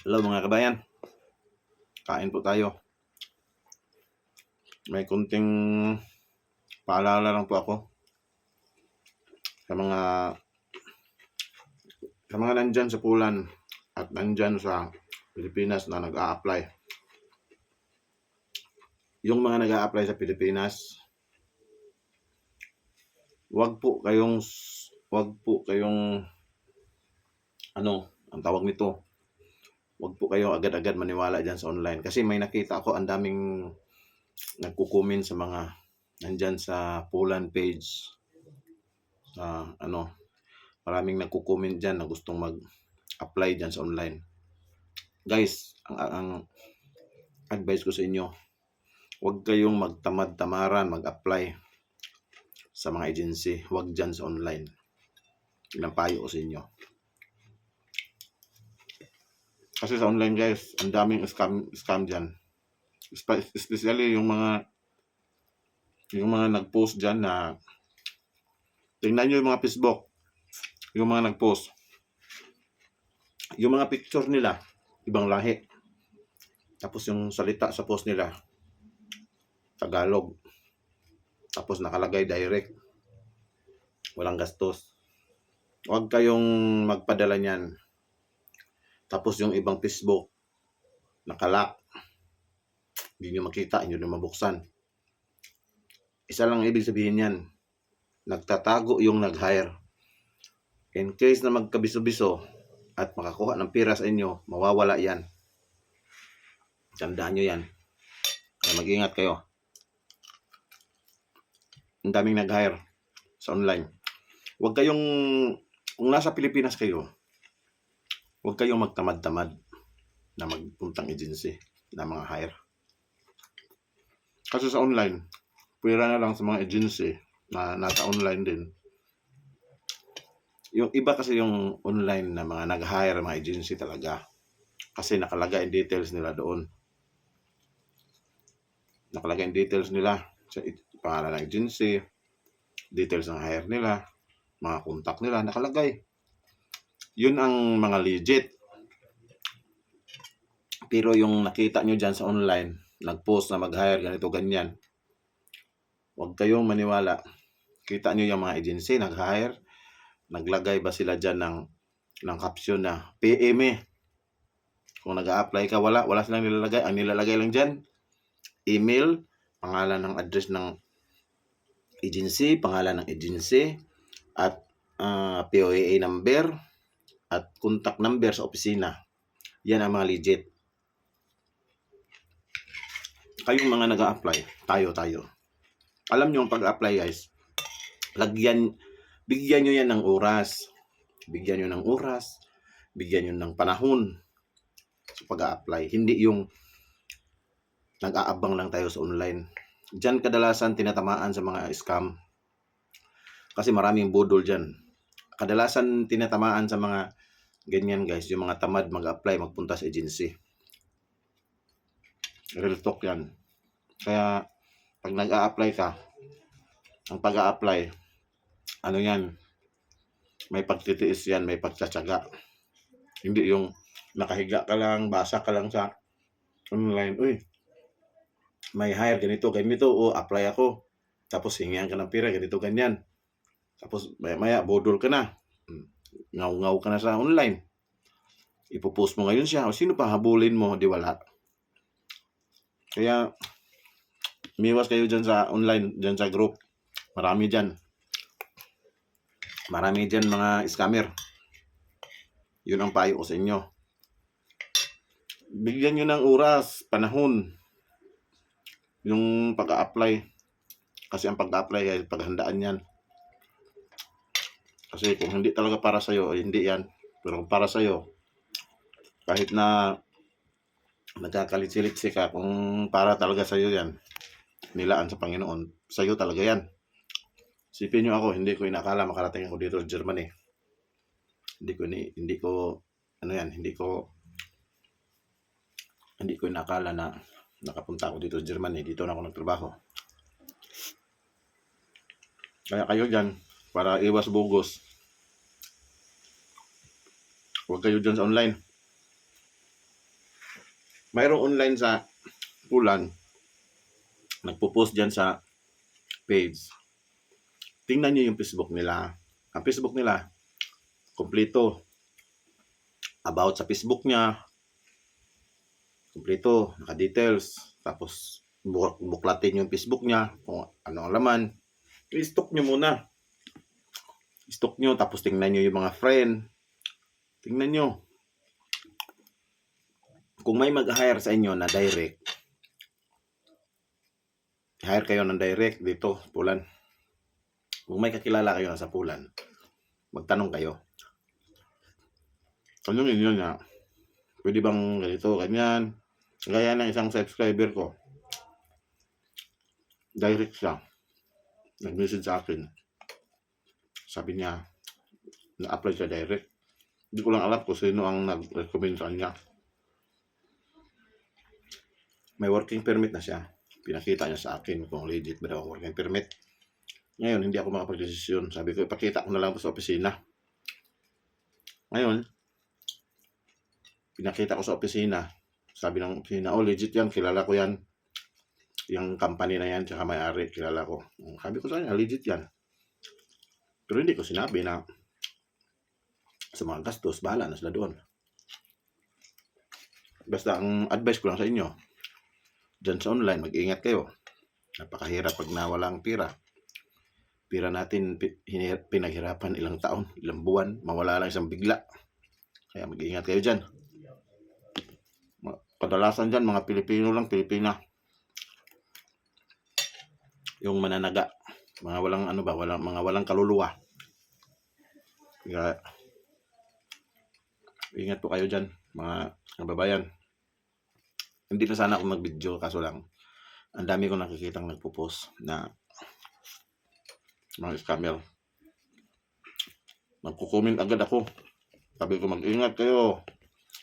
Hello mga kabayan, kain po tayo. May kunting paalala lang po ako sa mga nandyan sa Pulan at nandyan sa Pilipinas na nag-a-apply. Yung mga nag-a-apply sa Pilipinas, wag po kayong ang tawag nito. Wag po kayo agad-agad maniwala diyan sa online kasi may nakita ako ang daming nagko-comment sa mga nandyan sa Pulan page. Maraming nagko-comment diyan na gustong mag-apply diyan sa online. Guys, ang advice ko sa inyo, huwag kayong magtamad-tamaran mag-apply sa mga agency. Huwag dyan sa online. Ilang payo ko sa inyo. Kasi sa online guys, ang daming scam dyan. Especially yung mga nag-post dyan na tingnan nyo yung mga Facebook. Yung mga nag-post. Yung mga picture nila, ibang lahi. Tapos yung salita sa post nila, Tagalog. Tapos nakalagay direct. Walang gastos. Huwag kayong magpadala niyan. Tapos yung ibang Facebook, nakalock. Hindi nyo makita, hindi nyo mabuksan. Isa lang ibig sabihin yan. Nagtatago yung nag-hire. In case na magkabiso-biso at makakuha ng pira sa inyo, mawawala yan. Tandaan nyo yan. Kaya mag-ingat kayo. Ang daming nag-hire sa online. Huwag kayong, kung nasa Pilipinas kayo, huwag kayong magtamad-tamad na magpuntang agency na mga hire. Kasi sa online, pwera na lang sa mga agency na nasa online din. Yung iba kasi yung online na mga nag-hire, mga agency talaga. Kasi nakalagay yung details nila doon. Nakalagay yung details nila sa pangalan ng agency, details ng hire nila, mga contact nila, nakalagay. Yun ang mga legit. Pero yung nakita nyo dyan sa online, nag-post na mag-hire, ganito, ganyan. Huwag kayong maniwala. Kita nyo yung mga agency, nag-hire, naglagay ba sila dyan ng caption na PME. Kung nag-a-apply ka, wala silang nilalagay. Ang nilalagay lang dyan, email, pangalan ng address ng agency, pangalan ng agency, at POAA number, at contact number sa opisina. Yan ang mga legit. Kayong mga nag-a-apply, tayo. Alam nyo ang pag-apply guys, bigyan nyo yan ng oras. Bigyan nyo ng oras, bigyan nyo ng panahon sa pag-a-apply. Hindi yung nag-aabang lang tayo sa online. Diyan kadalasan tinatamaan sa mga scam. Kasi maraming budol dyan. Kadalasan tinatamaan sa mga ganyan guys, yung mga tamad mag-apply, magpunta sa agency. Real talk yan. Kaya pag nag-a-apply ka, ang pag-a-apply, yan, may pagtitiis yan, may pagtsatsaga. Hindi yung nakahiga ka lang, basa ka lang sa online, uy, may hire, ganito, apply ako. Tapos hingihan ka ng pira, ganito, ganyan. Tapos maya bodol ka na. Ngaw-ngaw ka na sa online. Ipopost mo ngayon siya, o sino pa habulin mo, di wala. Kaya, umiwas kayo dyan sa online, dyan sa group. Marami dyan mga scammer. Yun ang payo ko sa inyo. Bigyan nyo ng oras, panahon, yung pag-a-apply. Kasi ang pag-a-apply ay paghandaan yan. Kasi kung hindi talaga para sa'yo, hindi yan. Pero kung para sa'yo, kahit na nagkakalit-silitsi ka, kung para talaga sa'yo yan, nilaan sa Panginoon, sa'yo talaga yan. Sipin nyo ako, hindi ko inakala makarating ako dito sa Germany. Hindi ko inakala na nakapunta ako dito sa Germany. Dito na ako nagtrabaho. Kaya kayo dyan, para iwas bugos, huwag kayo dyan sa online. mayroong online sa Pulan, nagpo-post dyan sa page. Tingnan nyo yung Facebook nila. Ang Facebook nila, kompleto. About sa Facebook niya, kompleto, naka-details. Tapos, buklatin yung Facebook niya, kung ano ang laman. I-stock nyo muna. I-stock nyo, tapos tingnan nyo yung mga friend. Tingnan nyo. Kung may mag-hire sa inyo na direct, hire kayo ng direct dito, Pulan. Kung may kakilala kayo sa Pulan, magtanong kayo. Tanungin nyo na, pwede bang ganito, ganyan. Gaya ng isang subscriber ko. Direct siya. Nag-message sa akin. Sabi niya, na-apply siya direct. Hindi ko lang alam kung sino ang nag-recommend sa kanya. May working permit na siya. Pinakita niya sa akin kung legit ba daw ang working permit. Ngayon, hindi ako makapag-desisyon. Sabi ko, ipakita ko na lang sa opisina. Ngayon, pinakita ko sa opisina. Sabi ng opisina, oh legit yan, kilala ko yan. Yung company na yan, tsaka may-ari, kilala ko. Sabi ko sa kanya, legit yan. Pero hindi ko sinabi na sa mga gastos, bahala na sila doon. Basta ang advice ko lang sa inyo, dyan sa online, mag-ingat kayo. Napakahirap pag nawala ang pira. Pira natin, pinaghirapan ilang taon, ilang buwan, mawala lang isang bigla. Kaya mag-ingat kayo dyan. Kadalasan dyan, mga Pilipino lang, Pilipina. Yung mananaga, mga walang ano ba, mga walang kaluluwa. Kaya, ingat po kayo dyan, mga kababayan. Hindi na sana ako mag-video, kaso lang, ang dami ko nakikitang nagpo-post na mga scammer. Nagko-comment agad ako. Sabi ko, mag-ingat kayo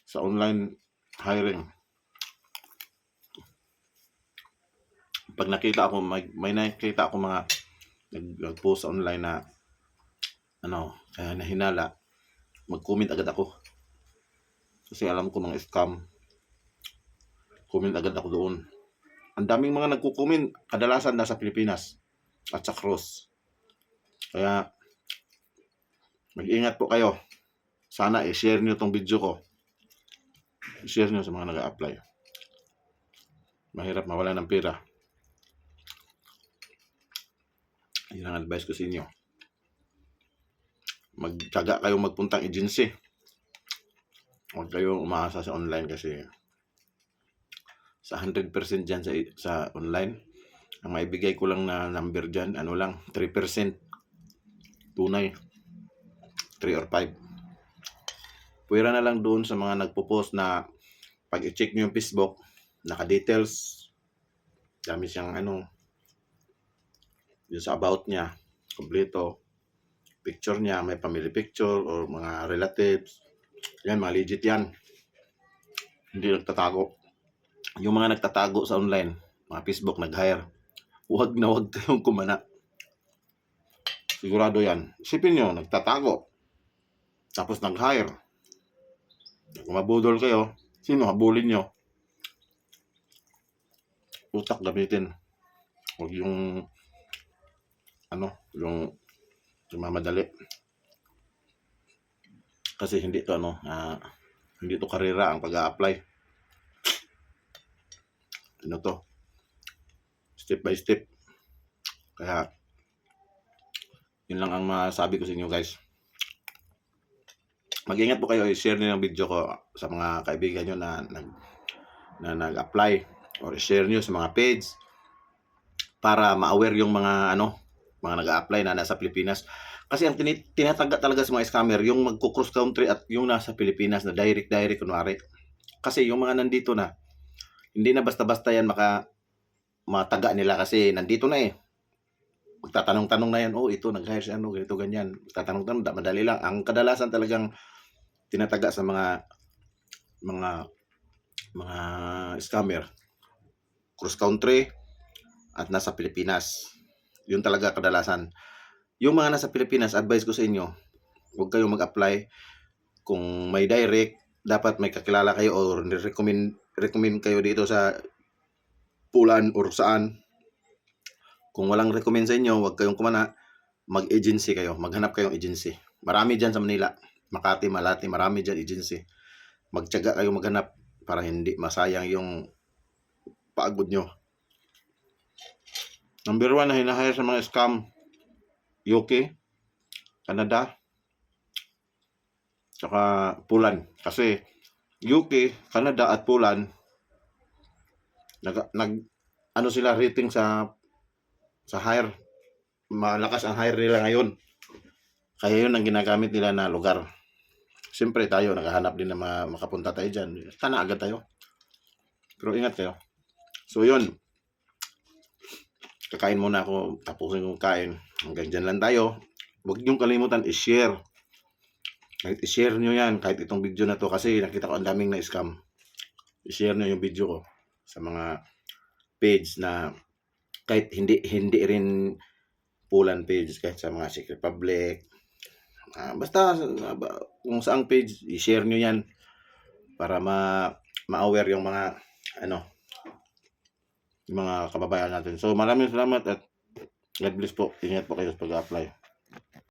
sa online hiring. Pag nakita ako, may nakita ako mga nag-post online na kaya nahinala, mag-comment agad ako. Kasi alam ko mga scam. Comment agad ako doon. Ang daming mga nagko-comment, kadalasan nasa Pilipinas at sa Cross. Kaya mag-ingat po kayo. Sana i-share nyo tong video ko. I-share nyo sa mga nag-a-apply. Mahirap mawala ng pera. Yun ang advice ko sa inyo. Magtyaga kayo magpuntang agency. Huwag kayong umaasa sa online kasi sa 100% dyan sa online, ang maibigay ko lang na number dyan, 3%. Tunay. 3 or 5. Pwera na lang doon sa mga nagpo-post na pag i-check nyo yung Facebook, naka-details. Dami siyang yung sa about niya, kompleto. Picture niya, may family picture or mga relatives. Yan, mga legit yan. Hindi nagtatago. Yung mga nagtatago sa online, mga Facebook nag-hire, huwag kayong kumana. Sigurado yan. Isipin nyo, nagtatago. Tapos nag-hire. Kung mabudol kayo, sino habulin nyo? Utak gamitin. Huwag yung mamadali. Kasi hindi to hindi to karera ang pag-a-apply. To step by step. Kaya yun lang ang masabi ko sa inyo, guys. Mag-ingat po kayo, i-share niyo yung video ko sa mga kaibigan nyo na nag-apply, or i-share niyo sa mga page para ma-aware yung mga nag-a-apply na nasa Pilipinas. Kasi ang tinataga talaga sa mga scammer, yung magko-cross country at yung nasa Pilipinas na direct kunwari. Kasi yung mga nandito na, hindi na basta-basta yan mataga nila kasi nandito na eh. Magtatanong-tanong na yan, ito nag-hire siya, ganito, ganyan. Magtatanong-tanong, madali lang. Ang kadalasan talagang tinataga sa mga scammer, cross country at nasa Pilipinas. Yun talaga kadalasan. Yung mga nasa Pilipinas, advice ko sa inyo, huwag kayong mag-apply. Kung may direct, dapat may kakilala kayo or recommend kayo dito sa Pulan or saan. Kung walang recommend sa inyo, huwag kayong kumana, mag-agency kayo, maghanap kayong agency. Marami dyan sa Manila, Makati, Malati, marami dyan agency. Magtiyaga kayo maghanap para hindi masayang yung pagod nyo. Number 1 na hinahire sa mga scam, UK, Canada, saka Pulan. Kasi UK, Canada at Pulan, ano sila rating sa hire. Malakas ang hire nila ngayon. Kaya yun ang ginagamit nila na lugar. Siyempre tayo, naghahanap din na makapunta tayo dyan. Sana agad tayo. Pero ingat kayo. So yun. Kakain muna ako. Tapusin kong kain. Hanggang dyan lang tayo. Huwag niyong kalimutan i-share. Kahit i-share nyo yan. Kahit itong video na to. Kasi nakita ko ang daming na-scam. I-share nyo yung video ko sa mga page na kahit hindi rin Pulan page, kahit sa mga Secret Public, basta kung saang page, i-share nyo yan para ma-aware yung mga yung mga kababayan natin. So maraming salamat at God bless po. Ingat po kayo sa pag-apply.